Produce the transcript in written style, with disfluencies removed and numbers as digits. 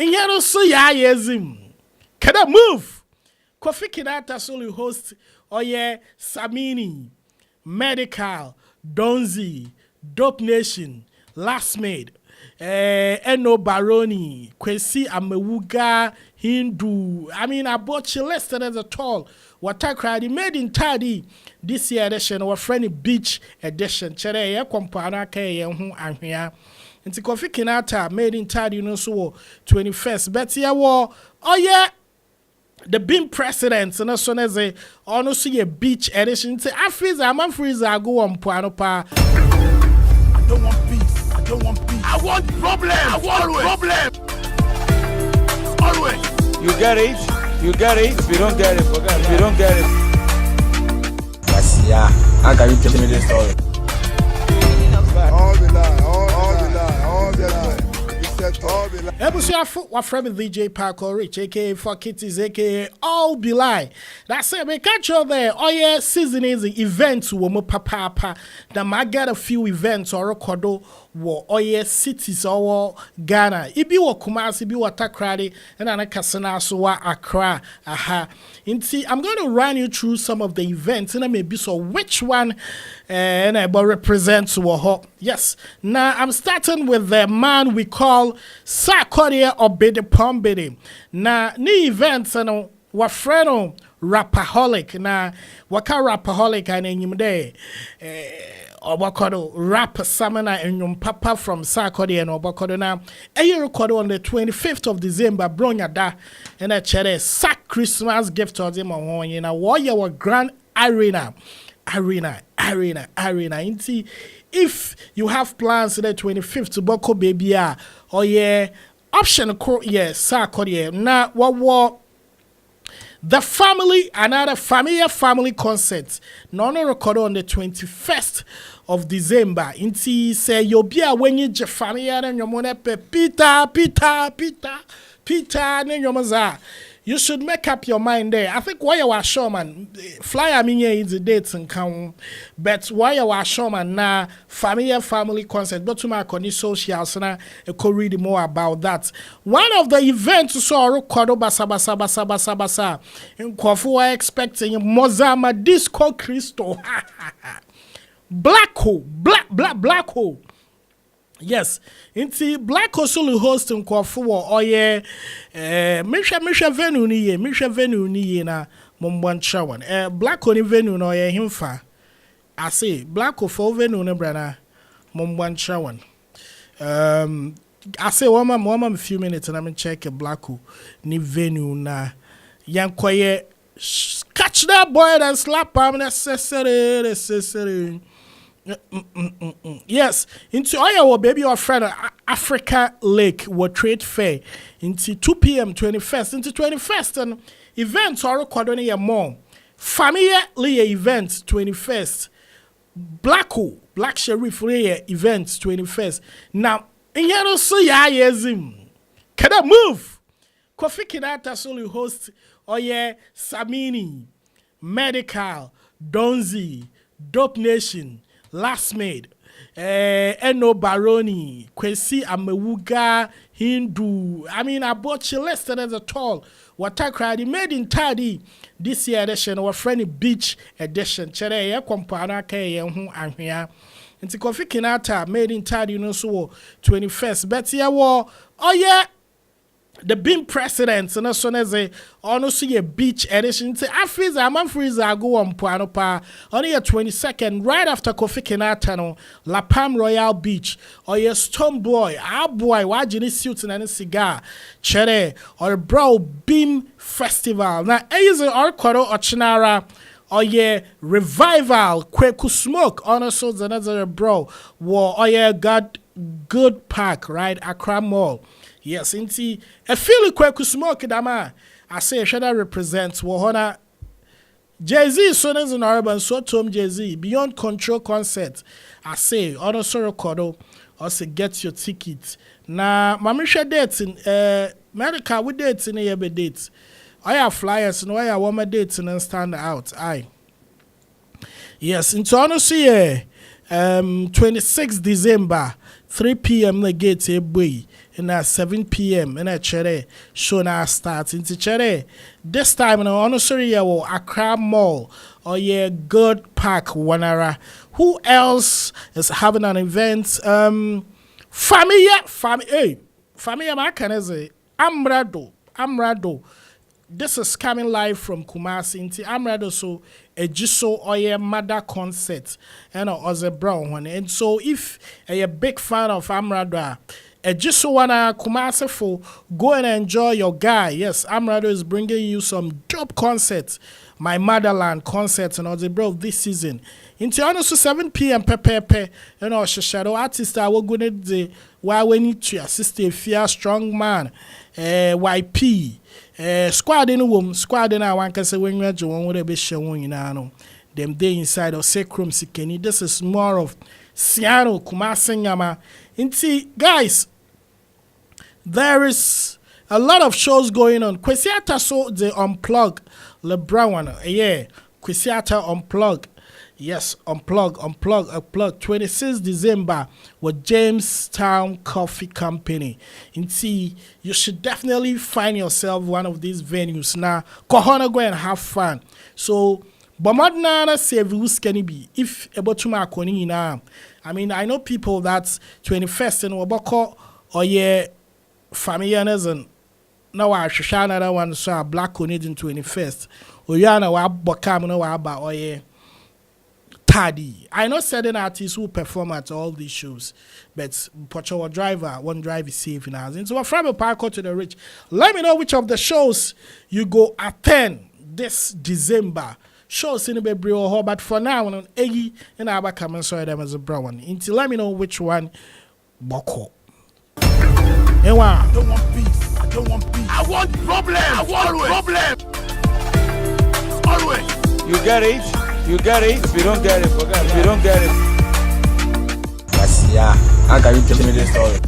Inyano so ya yezim. Can I move? Kofi Kinata Sulu host Oye Samini, Medical, Donzi, Dope Nation, Last Made, Eno Baroni, Kwesi Amewuga, Hindu. I mean, I bought you listed as a tall. What I cried, made in Tadi this year edition, or friendly beach edition. Chere, ya kompana ke ye hu anhia. Nti Kofi Kinata made in Tadi no so 21st. But ya wo, oh yeah. The being president, and as soon as they honestly a beach edition, say, I freeze, I'm a freezer, I go on Puano Pa. I don't want peace. I don't want peace. I want problem. I want problem. Always. You get it. You get it. If you don't get it, forget it. If you don't get it. Yes, yeah. How can you tell me this story? All the lie. All the lie. All the lie. Ebusuafo wa friend DJ Parker Rich aka for Kitties aka all be lie. That's it. We catch you there. Oh yeah, season is the events wo mo papa. That might get a few events or record wo oh yeah cities or Ghana. Ibi wo Kumasi, ibi wo Takrady, and anakasana so wa Accra. Aha. Inti, I'm going to run you through some of the events and I may be so which one and I will represent to yes. Now I'm starting with the man we call Sarkodie Obede Pombede. Now ni events and what friend rapaholic na waka rapaholic and enyimde Obakodo rap samana and papa from Sarkodie and Obakodo now. A record on the 25th of December, Bronya da and a chere sack Christmas gift to them on you know warrior grand arena. Inti, if you have plans to the 25th to Boko baby oh yeah option yeah Sarkodie now what the family, another family concert. No record on the 21st of December. Inti say you'll be a when you family and your money Peter, and your maza. You should make up your mind there. I think why you are sure man, flyer me is the dates and count. But why you are sure man na family concert. But to my socials na I could read more about that. One of the events so record basa. In Kofu are expecting Mozama Disco Cristo. Black hole. Yes, inti Black Hole host in Kofu or yeah, Misha venue ni na Mumbwan Black Hole venue no yeah himfa. I say Black Hole venue ne brana Mumbwan Chawan. I say one few minutes and I'm check a Black Hole ni venue na yan koye catch that boy and slap him necessary. Yes, into Iowa baby or friend Africa Lake will trade fair into 2 p.m. 21st into 21st and events are recording a more family event 21st Black Sheriff event 21st now in here so ya yezim can I move Kofi Kinata Sulu host Oye Samini Medical Donzi Dope Nation Last Made, Eno Baroni, Kwesi Amewuga, Hindu. I mean, I bought you listed as a tall. What I cried, made in Tadi this year edition, or friendly beach edition. Chere, ya kompana ke ye hu anhia. Nti Kofi Kinata made in Tadi no so 21st. But ya wo, oh yeah. The being president, and as soon as they honestly a beach edition, say, I freeze, I'm a freezer, I go on Puano Pa, only a 22nd, right after Kofi Kinata, no, La Palm Royal Beach, or your Stone Boy, our boy, wajini suit and a cigar, chere, or bro, Beam Festival. Now, is our Koro or Chinara, or yeah, revival, Kweku Smoke, honestly, another bro, war, or yeah, good park, right, Accra Mall. Yes, inti a feel Kweku Smoke dama. I say should I represent Wohona Jay-Z Sonas in urban so Tom Jay-Z Beyond Control concert. I say on so record also get your ticket. Na mamisha dates in medical with dates in a dates. I have flyers and I have warmer dates and stand out. Aye. Yes, into honestly 26 December 3 p.m. the gate boy. na 7 p.m. na chere show na start into chere this time no honestly yeah wo Accra Mall or yeah Good Park Wanara. Who else is having an event? Familia Makanese Amrado. This is coming live from Kumasi into Amrado, so a Jiso or a mother concert and Oze Brown one. And so if a big fan of Amrado, a Jiso wanna Kumasi for go and enjoy your guy. Yes, Amrado is bringing you some dope concerts. My Motherland concerts and Oze Brown this season. Into honest 7 p.m. Pepe, you know, shadow artist I will go to why we need to assist a fear strong man, YP. Squad in a womb, squad in our one can say when you're one would be showing in ano. Them day inside of Sacrum Sikeni. This is more of Siano Kumasingama. Inti guys, there is a lot of shows going on. Kwesiata so they unplug LeBron one. Yeah, Kwesiata unplug. Yes, unplug. 26 December with Jamestown Coffee Company. And see, you should definitely find yourself one of these venues. Now, Kohona, go and have fun. So, Bamadna save who's can it be if able to mark on now. I mean, I know people that's 21st and Wabako or yeah, familiars and now I should shine another one so black on it in 21st. Or yana wabakam no waba or yeah. Taddy. I know certain artists who perform at all these shows, but Pocho driver, one drive is safe in ours. And so from a park to the rich. Let me know which of the shows you go attend this December. Shows in the baby or but for now on Eggy and Abba come and saw them as a brown one. Until let me know which one Boko. I don't want peace. I don't want peace. I want problem. I want problem. Always. You get it? You get it? If you don't get it, forget it. If you don't get it. Yes, yeah. How can you tell me this story?